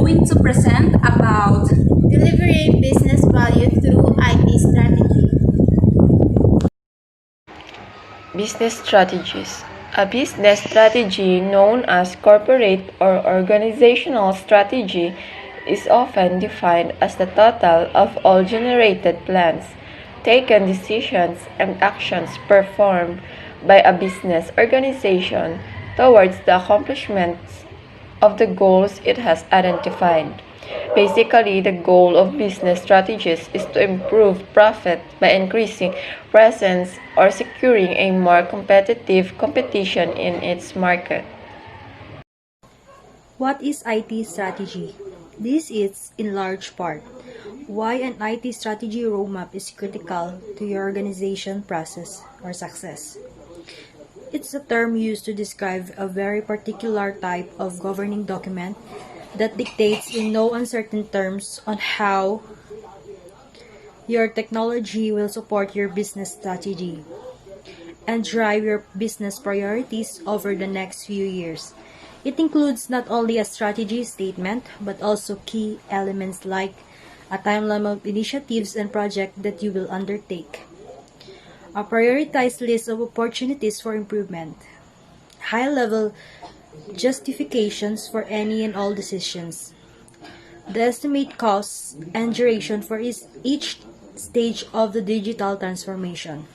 going to present about delivering business value through IT strategy. Business strategies. A business strategy, known as corporate or organizational strategy, is often defined as the total of all generated plans, taken decisions, and actions performed by a business organization towards the accomplishment of the goals it has identified. Basically, the goal of business strategies is to improve profit by increasing presence or securing a more competitive competition in its market. What is IT strategy? This is, in large part, why an IT strategy roadmap is critical to your organization process or success. It's a term used to describe a very particular type of governing document that dictates in no uncertain terms on how your technology will support your business strategy and drive your business priorities over the next few years. It includes not only a strategy statement, but also key elements like a timeline of initiatives and projects that you will undertake, a prioritized list of opportunities for improvement, high-level justifications for any and all decisions, the estimate costs and duration for each stage of the digital transformation.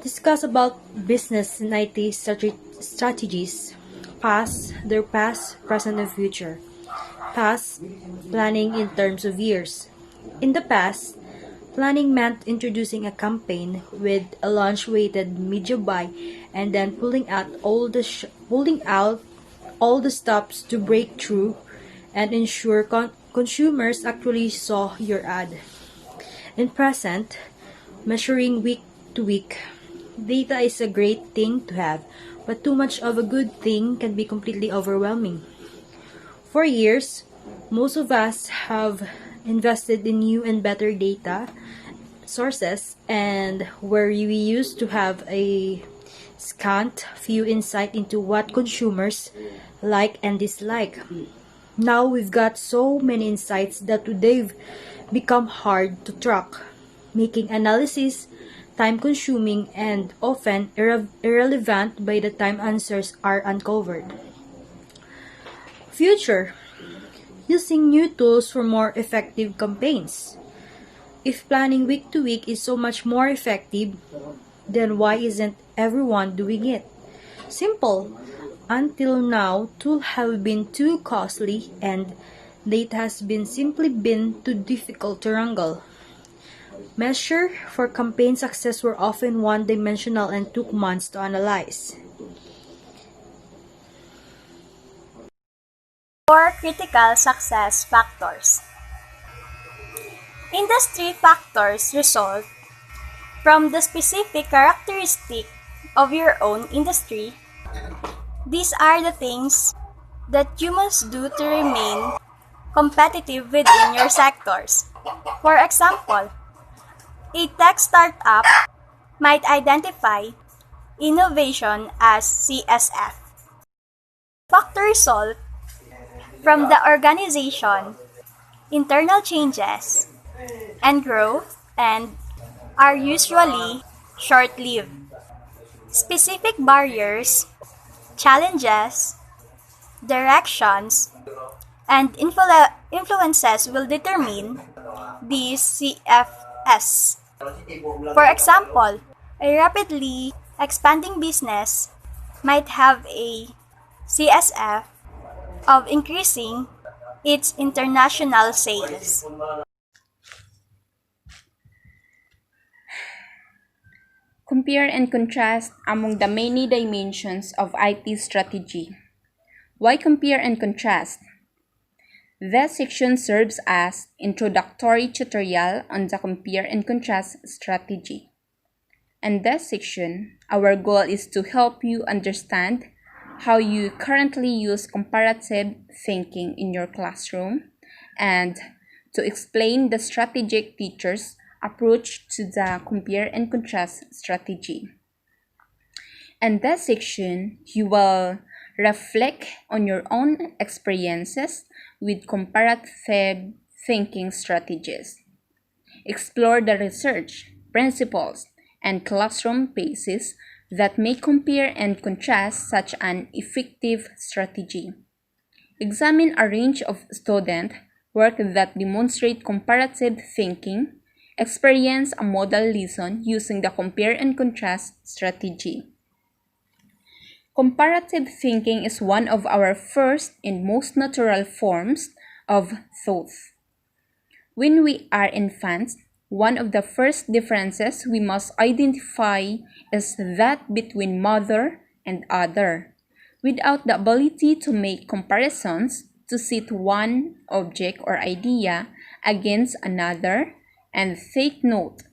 Discuss about business and IT strategies, their past, present, and future. Past, planning in terms of years. In the past, planning meant introducing a campaign with a launch-weighted media buy and then pulling out all the stops to break through and ensure consumers actually saw your ad. In present, measuring week to week. Data is a great thing to have, but too much of a good thing can be completely overwhelming. For years, most of us have invested in new and better data sources, and where we used to have a scant few insight into what consumers like and dislike. Now we've got so many insights that they've become hard to track, making analysis time-consuming and often irrelevant by the time answers are uncovered. Future. Using new tools for more effective campaigns. If planning week to week is so much more effective, then why isn't everyone doing it? Simple. Until now, tools have been too costly and data has simply been too difficult to wrangle. Measures for campaign success were often one-dimensional and took months to analyze. 4 critical success factors. Industry factors result from the specific characteristic of your own industry. These are the things that you must do to remain competitive within your sectors. For example, a tech startup might identify innovation as CSF. Factor result from the organization, internal changes, and growth and are usually short-lived. Specific barriers, challenges, directions, and influences will determine these CFS. For example, a rapidly expanding business might have a CSF of increasing its international sales. compare and contrast among the many dimensions of IT strategy. Why compare and contrast? This section serves as introductory tutorial on the compare and contrast strategy. In this section, our goal is to help you understand how you currently use comparative thinking in your classroom and to explain the strategic teacher's approach to the compare and contrast strategy. In this section, you will Reflect on your own experiences with comparative thinking strategies. Explore the research, principles, and classroom bases that may compare and contrast such an effective strategy. Examine a range of student work that demonstrate comparative thinking. Experience a model lesson using the compare and contrast strategy. Comparative thinking is one of our first and most natural forms of thought. When we are infants, one of the first differences we must identify is that between mother and other. Without the ability to make comparisons, to set one object or idea against another, and take note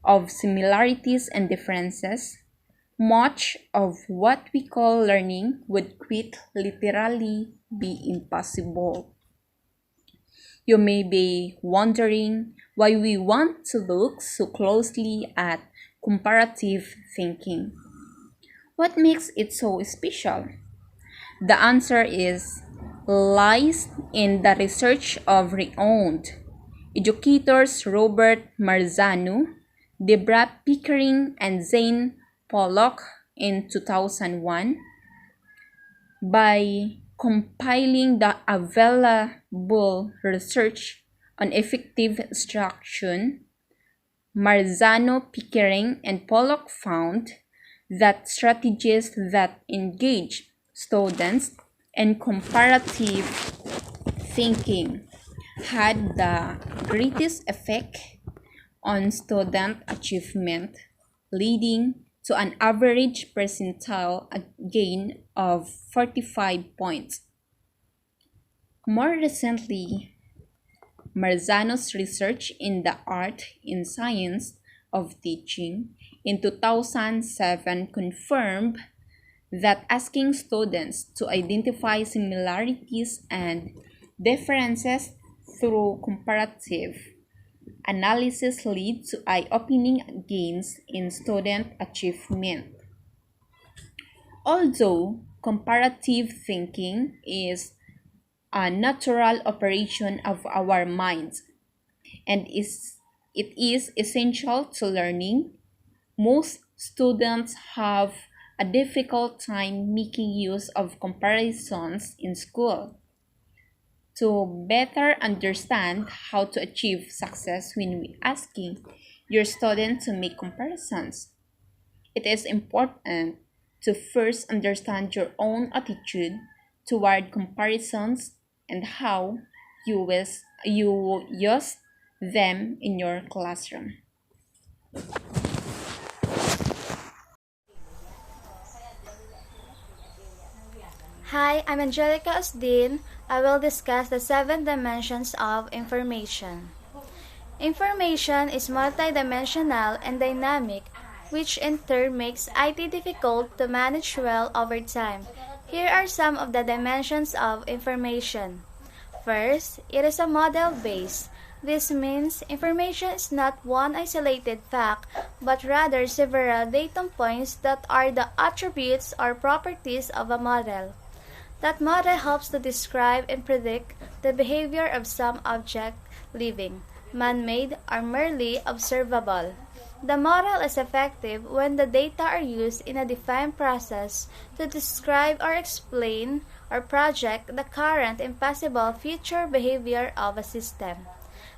of similarities and differences, much of what we call learning would quite literally be impossible. You may be wondering why we want to look so closely at comparative thinking. What makes it so special? The answer lies in the research of renowned educators Robert Marzano, Debra Pickering, and Zane Pollock in 2001. By compiling the available research on effective instruction, Marzano, Pickering, and Pollock found that strategies that engage students in comparative thinking had the greatest effect on student achievement, leading to an average percentile gain of 45 points. More recently, Marzano's research in the art and science of teaching in 2007 confirmed that asking students to identify similarities and differences through comparative analysis lead to eye-opening gains in student achievement. Although comparative thinking is a natural operation of our minds and it is essential to learning, most students have a difficult time making use of comparisons in school. To better understand how to achieve success when asking your student to make comparisons, it is important to first understand your own attitude toward comparisons and how you use them in your classroom. Hi, I'm Angelica Osden. I will discuss the 7 dimensions of information. Information is multidimensional and dynamic, which in turn makes IT difficult to manage well over time. Here are some of the dimensions of information. First, it is a model-based. This means information is not one isolated fact, but rather several data points that are the attributes or properties of a model. That model helps to describe and predict the behavior of some object, living, man-made, or merely observable. The model is effective when the data are used in a defined process to describe or explain or project the current and possible future behavior of a system.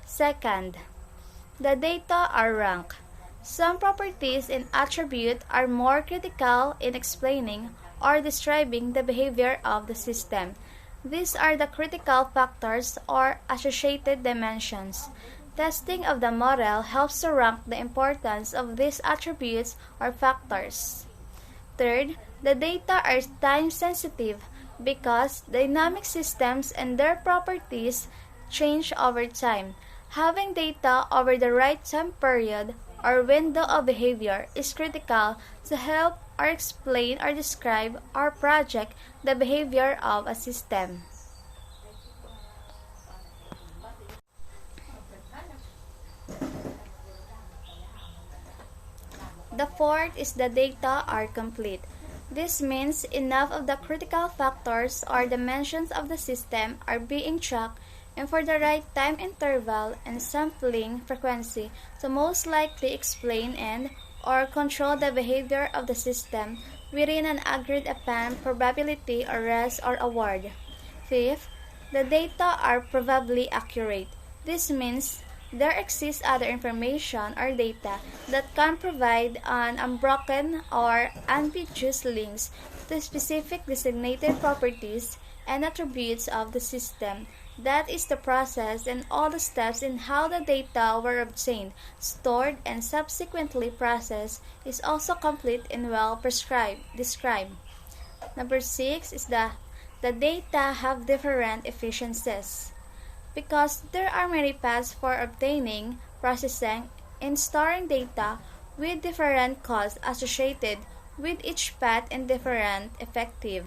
Second, the data are ranked. Some properties and attributes are more critical in explaining or describing the behavior of the system. These are the critical factors or associated dimensions. Testing of the model helps to rank the importance of these attributes or factors. Third, the data are time-sensitive because dynamic systems and their properties change over time. Having data over the right time period or window of behavior is critical to help or explain or describe or project the behavior of a system. The fourth is the data are complete. This means enough of the critical factors or dimensions of the system are being tracked and for the right time interval and sampling frequency to most likely explain and or control the behavior of the system within an agreed upon probability or rest or award. Fifth, the data are probably accurate. This means there exists other information or data that can provide an unbroken or ambiguous links to specific designated properties and attributes of the system. That is the process and all the steps in how the data were obtained, stored, and subsequently processed is also complete and well described. Number 6 is the data have different efficiencies. Because there are many paths for obtaining, processing, and storing data with different costs associated with each path and different effective,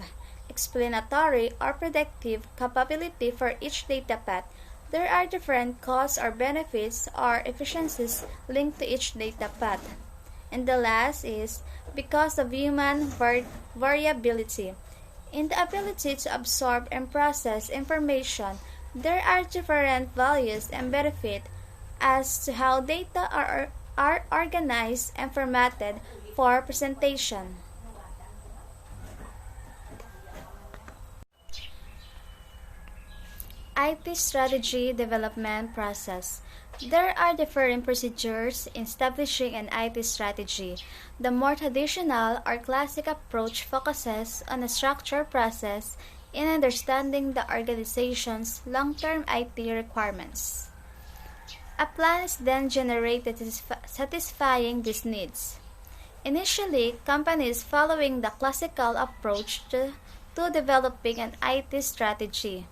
explanatory, or predictive capability for each data path, there are different costs or benefits or efficiencies linked to each data path. And the last is because of human variability. In the ability to absorb and process information, there are different values and benefits as to how data are organized and formatted for presentation. IT strategy development process. There are different procedures in establishing an IT strategy. The more traditional or classic approach focuses on a structured process in understanding the organization's long-term IT requirements. A plan is then generated satisfying these needs. Initially, companies following the classical approach to developing an IT strategy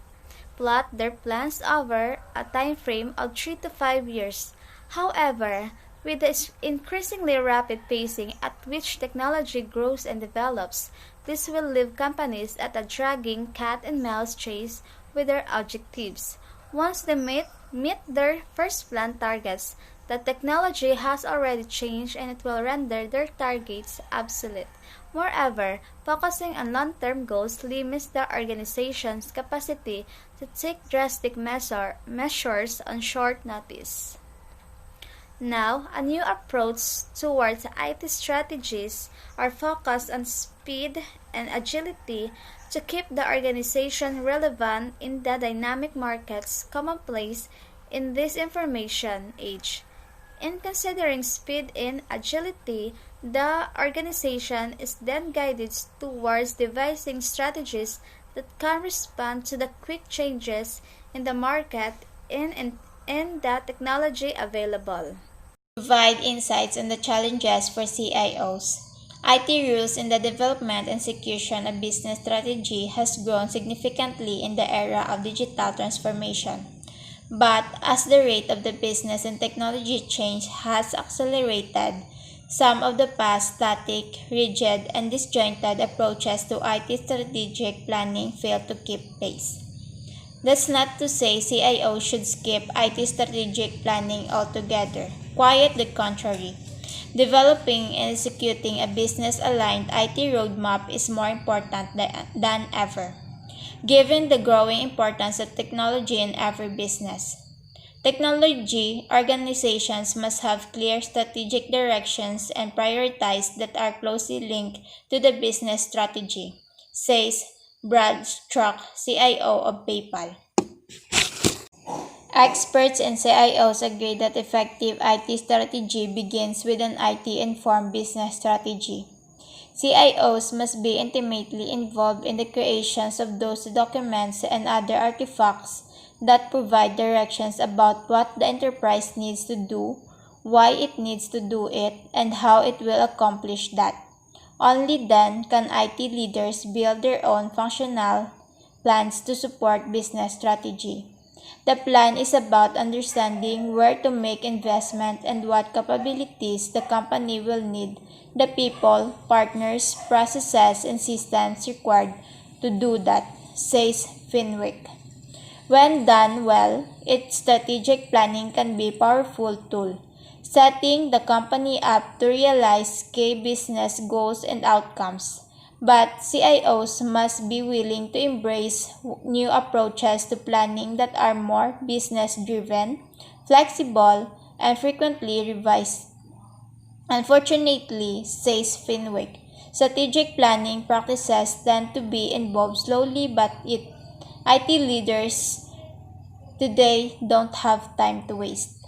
plot their plans over a time frame of 3 to 5 years. However, with the increasingly rapid pacing at which technology grows and develops, this will leave companies at a dragging cat and mouse chase with their objectives. Once they meet their first planned targets, the technology has already changed and it will render their targets obsolete. Moreover, focusing on long-term goals limits the organization's capacity to take drastic measures on short notice. Now, a new approach towards IT strategies are focused on speed and agility to keep the organization relevant in the dynamic markets commonplace in this information age. In considering speed and agility, the organization is then guided towards devising strategies that can respond to the quick changes in the market and the technology available. Provide insights on the challenges for CIOs. IT rules in the development and execution of business strategy has grown significantly in the era of digital transformation. But as the rate of the business and technology change has accelerated, some of the past static, rigid, and disjointed approaches to IT strategic planning fail to keep pace. That's not to say CIOs should skip IT strategic planning altogether. Quite the contrary. Developing and executing a business-aligned IT roadmap is more important than ever, given the growing importance of technology in every business. Technology organizations must have clear strategic directions and priorities that are closely linked to the business strategy, says Brad Struck, CIO of PayPal. Experts and CIOs agree that effective IT strategy begins with an IT-informed business strategy. CIOs must be intimately involved in the creations of those documents and other artifacts that provide directions about what the enterprise needs to do, why it needs to do it, and how it will accomplish that. Only then can IT leaders build their own functional plans to support business strategy. The plan is about understanding where to make investment and what capabilities the company will need, the people, partners, processes, and systems required to do that, says Finwick. When done well, its strategic planning can be a powerful tool, setting the company up to realize key business goals and outcomes. But CIOs must be willing to embrace new approaches to planning that are more business-driven, flexible, and frequently revised. Unfortunately, says Finwick, strategic planning practices tend to be involved slowly, but IT leaders today don't have time to waste.